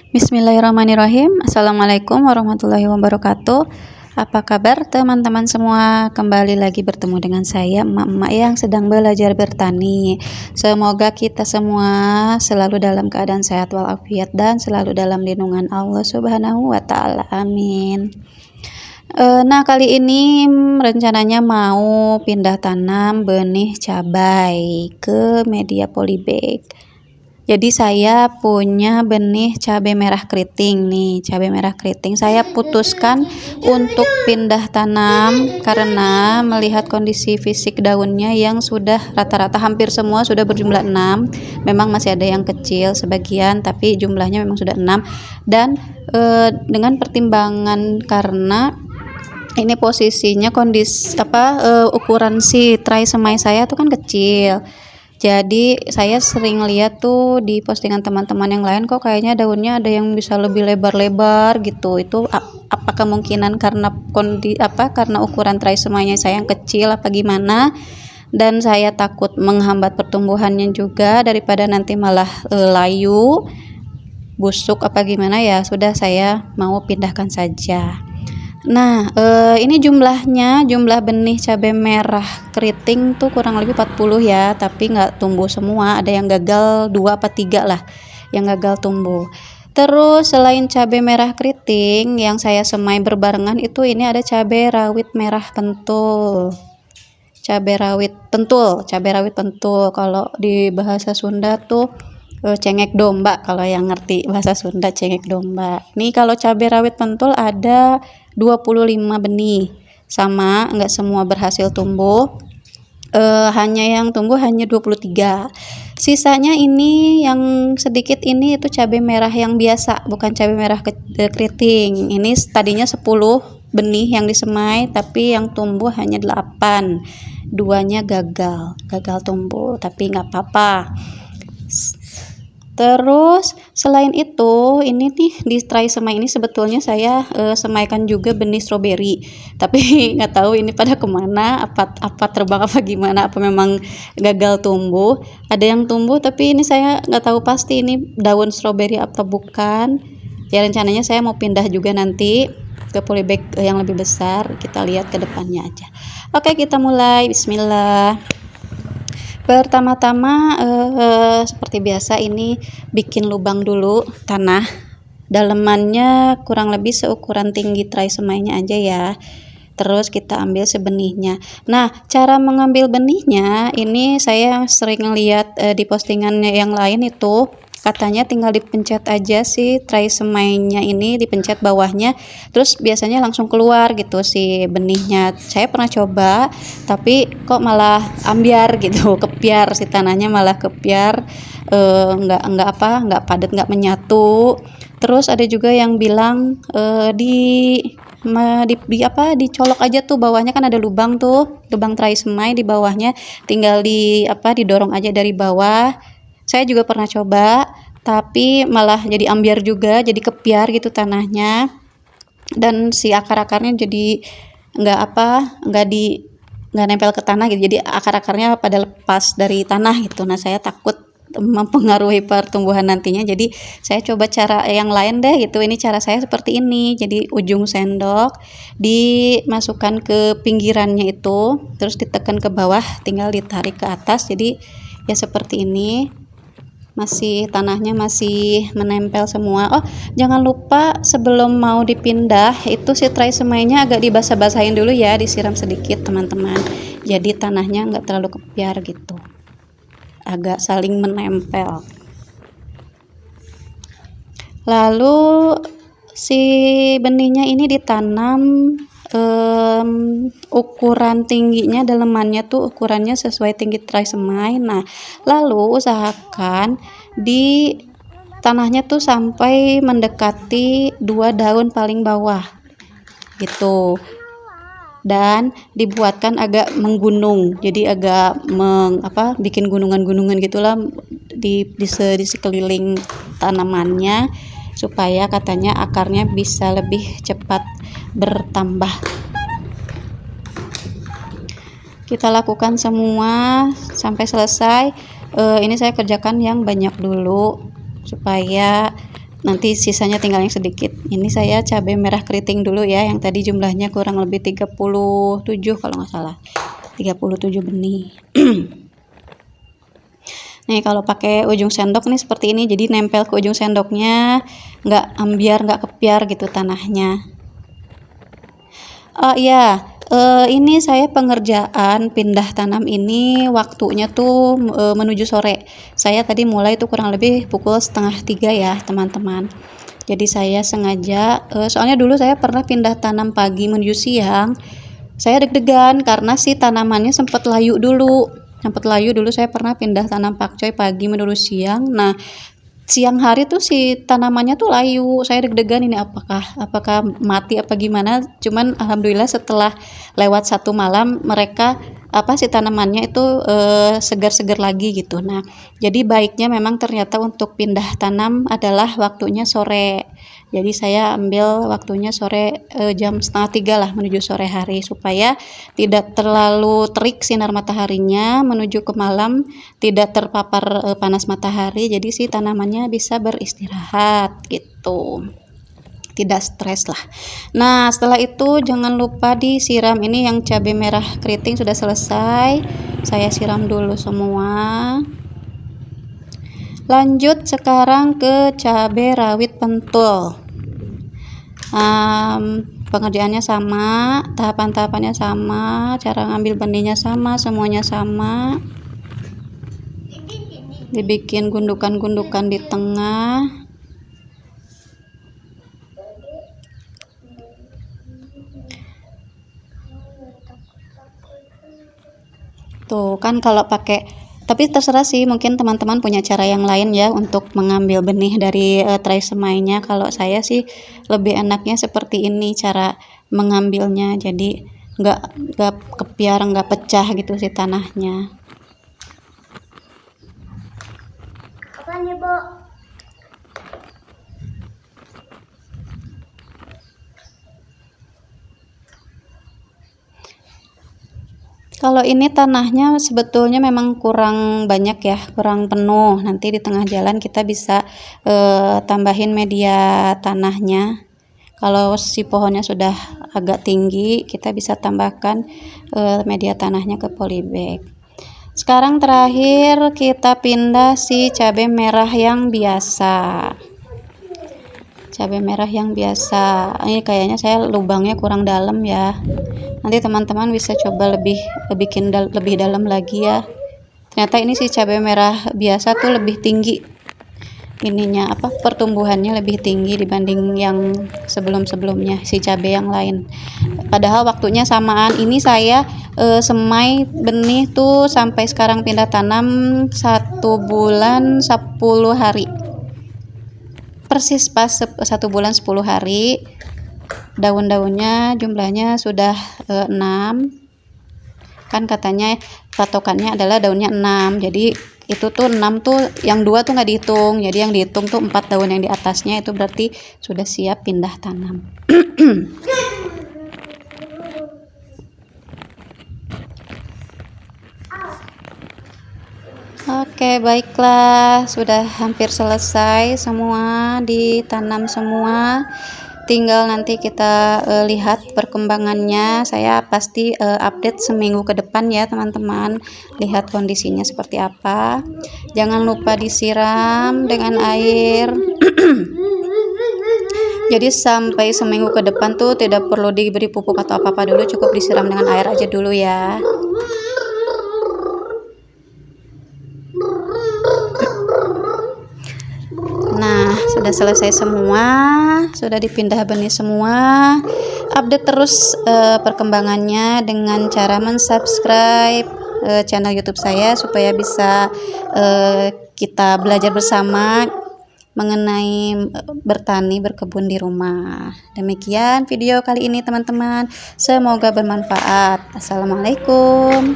Bismillahirrahmanirrahim. Assalamualaikum warahmatullahi wabarakatuh. Apa kabar teman-teman semua? Kembali lagi bertemu dengan saya, emak-emak yang sedang belajar bertani. Semoga kita semua selalu dalam keadaan sehat walafiat dan selalu dalam lindungan Allah Subhanahu wa Ta'ala. Amin. Nah, kali ini rencananya mau pindah tanam benih cabai ke media polybag. Jadi saya punya benih cabai merah keriting nih, cabai merah keriting. Saya putuskan untuk pindah tanam karena melihat kondisi fisik daunnya yang sudah rata-rata hampir semua sudah berjumlah 6. Memang masih ada yang kecil sebagian, tapi jumlahnya memang sudah 6. Dan dengan pertimbangan karena ini posisinya ukuran si tray semai saya tuh kan kecil. Jadi saya sering lihat tuh di postingan teman-teman yang lain, kok kayaknya daunnya ada yang bisa lebih lebar-lebar gitu. Itu apa kemungkinan karena karena ukuran tray semainya saya yang kecil apa gimana? Dan saya takut menghambat pertumbuhannya juga daripada nanti malah layu, busuk apa gimana ya. Sudah, saya mau pindahkan saja. Nah, ini jumlah benih cabai merah keriting tuh kurang lebih 40 ya, tapi nggak tumbuh semua, ada yang gagal 2 apa 3 lah yang gagal tumbuh. Terus selain cabai merah keriting yang saya semai berbarengan itu, ini ada cabai rawit merah pentul. Cabai rawit pentul kalau di bahasa Sunda tuh cengek domba, kalau yang ngerti bahasa Sunda cengek domba. Nih kalau cabai rawit pentul ada 25 benih, sama nggak semua berhasil tumbuh, hanya yang tumbuh hanya 23. Sisanya ini yang sedikit ini itu cabai merah yang biasa, bukan cabai merah keriting. Ini tadinya 10 benih yang disemai, tapi yang tumbuh hanya 8. Duanya gagal tumbuh, tapi nggak apa-apa. Terus selain itu, ini nih di tray semai ini sebetulnya saya semaikan juga benih stroberi, tapi nggak tahu ini pada kemana, apa terbang apa gimana, apa memang gagal tumbuh. Ada yang tumbuh, tapi ini saya nggak tahu pasti ini daun stroberi atau bukan. Ya rencananya saya mau pindah juga nanti ke polybag yang lebih besar. Kita lihat ke depannya aja. Oke, kita mulai. Bismillah. Pertama-tama seperti biasa ini bikin lubang dulu tanah. Dalemannya kurang lebih seukuran tinggi tray semainya aja ya. Terus kita ambil sebenihnya. Nah, cara mengambil benihnya ini saya sering lihat di postingannya yang lain itu katanya tinggal dipencet aja si tray semainya ini, dipencet bawahnya, terus biasanya langsung keluar gitu si benihnya. Saya pernah coba, tapi kok malah ambiar gitu, kepiar si tanahnya, malah kepiar, nggak padat, nggak menyatu. Terus ada juga yang bilang dicolok aja tuh bawahnya, kan ada lubang tuh, lubang tray semai di bawahnya, tinggal didorong aja dari bawah. Saya juga pernah coba, tapi malah jadi ambiar juga, jadi kepiar gitu tanahnya, dan si akar-akarnya jadi nggak nempel ke tanah gitu, jadi akar-akarnya pada lepas dari tanah gitu. Nah, saya takut mempengaruhi pertumbuhan nantinya, jadi saya coba cara yang lain deh gitu. Ini cara saya seperti ini, jadi ujung sendok dimasukkan ke pinggirannya itu, terus ditekan ke bawah, tinggal ditarik ke atas, jadi ya seperti ini. Tanahnya masih menempel semua. Oh, jangan lupa sebelum mau dipindah itu si tray semainya agak dibasah-basahin dulu ya, disiram sedikit teman-teman, jadi tanahnya nggak terlalu kepiar gitu, agak saling menempel. Lalu si benihnya ini ditanam, ukuran tingginya, dalemannya tuh ukurannya sesuai tinggi tray semai. Nah, lalu usahakan di tanahnya tuh sampai mendekati 2 daun paling bawah gitu, dan dibuatkan agak menggunung, jadi agak bikin gunungan-gunungan gitulah di sekeliling tanamannya, supaya katanya akarnya bisa lebih cepat bertambah. Kita lakukan semua sampai selesai. Ini saya kerjakan yang banyak dulu supaya nanti sisanya tinggal yang sedikit. Ini saya cabai merah keriting dulu ya, yang tadi jumlahnya kurang lebih 37 kalau nggak salah, 37 benih. Nih kalau pakai ujung sendok nih seperti ini, jadi nempel ke ujung sendoknya, nggak ambiar, nggak kepiar gitu tanahnya. Oh iya, ini saya pengerjaan pindah tanam ini waktunya tuh menuju sore. Saya tadi mulai tuh kurang lebih pukul 2:30 ya teman-teman. Jadi saya sengaja, soalnya dulu saya pernah pindah tanam pagi menuju siang. Saya deg-degan karena si tanamannya sempat layu dulu. Saya pernah pindah tanam pakcoy pagi menuju siang. Nah, siang hari tuh si tanamannya tuh layu. Saya deg-degan ini apakah mati apa gimana. Cuman alhamdulillah setelah lewat 1 malam mereka si tanamannya itu segar-segar lagi gitu. Nah, jadi baiknya memang ternyata untuk pindah tanam adalah waktunya sore. Jadi saya ambil waktunya sore, jam 2:30 lah menuju sore hari, supaya tidak terlalu terik sinar mataharinya menuju ke malam, tidak terpapar panas matahari, jadi si tanamannya bisa beristirahat gitu, tidak stres lah. Nah setelah itu jangan lupa disiram. Ini yang cabai merah keriting sudah selesai, saya siram dulu semua. Lanjut sekarang ke cabai rawit pentul. Pengerjaannya sama, tahapan-tahapannya sama, cara ngambil benihnya sama, semuanya sama. Dibikin gundukan-gundukan di tengah. Tuh kan kalau pakai, tapi terserah sih, mungkin teman-teman punya cara yang lain ya untuk mengambil benih dari tray semainya. Kalau saya sih lebih enaknya seperti ini cara mengambilnya, jadi nggak kepiar, nggak pecah gitu si tanahnya. Apaan ya, Bo? Kalau ini tanahnya sebetulnya memang kurang banyak ya, kurang penuh. Nanti di tengah jalan kita bisa tambahin media tanahnya. Kalau si pohonnya sudah agak tinggi, kita bisa tambahkan media tanahnya ke polybag. Sekarang terakhir kita pindah si cabai merah yang biasa. Cabai merah yang biasa, ini kayaknya saya lubangnya kurang dalam ya. Nanti teman-teman bisa coba bikin lebih dalam lagi ya. Ternyata ini si cabai merah biasa tuh lebih tinggi ininya, pertumbuhannya lebih tinggi dibanding yang sebelum-sebelumnya si cabai yang lain. Padahal waktunya samaan. Ini saya semai benih tuh sampai sekarang pindah tanam 1 bulan 10 hari. Persis pas 1 bulan 10 hari. Daun-daunnya jumlahnya sudah 6. Kan katanya patokannya adalah daunnya 6. Jadi itu tuh 6 tuh, yang 2 tuh nggak dihitung. Jadi yang dihitung tuh 4 daun yang di atasnya, itu berarti sudah siap pindah tanam. Oke, baiklah, sudah hampir selesai semua, ditanam semua. Tinggal nanti kita lihat perkembangannya. Saya pasti update seminggu ke depan ya teman-teman, lihat kondisinya seperti apa. Jangan lupa disiram dengan air. Jadi sampai seminggu ke depan tuh tidak perlu diberi pupuk atau apa-apa dulu, cukup disiram dengan air aja dulu ya. Nah, sudah selesai semua, sudah dipindah benih semua. Update terus perkembangannya dengan cara mensubscribe channel YouTube saya, supaya bisa kita belajar bersama mengenai bertani, berkebun di rumah. Demikian video kali ini teman-teman, semoga bermanfaat. Assalamualaikum.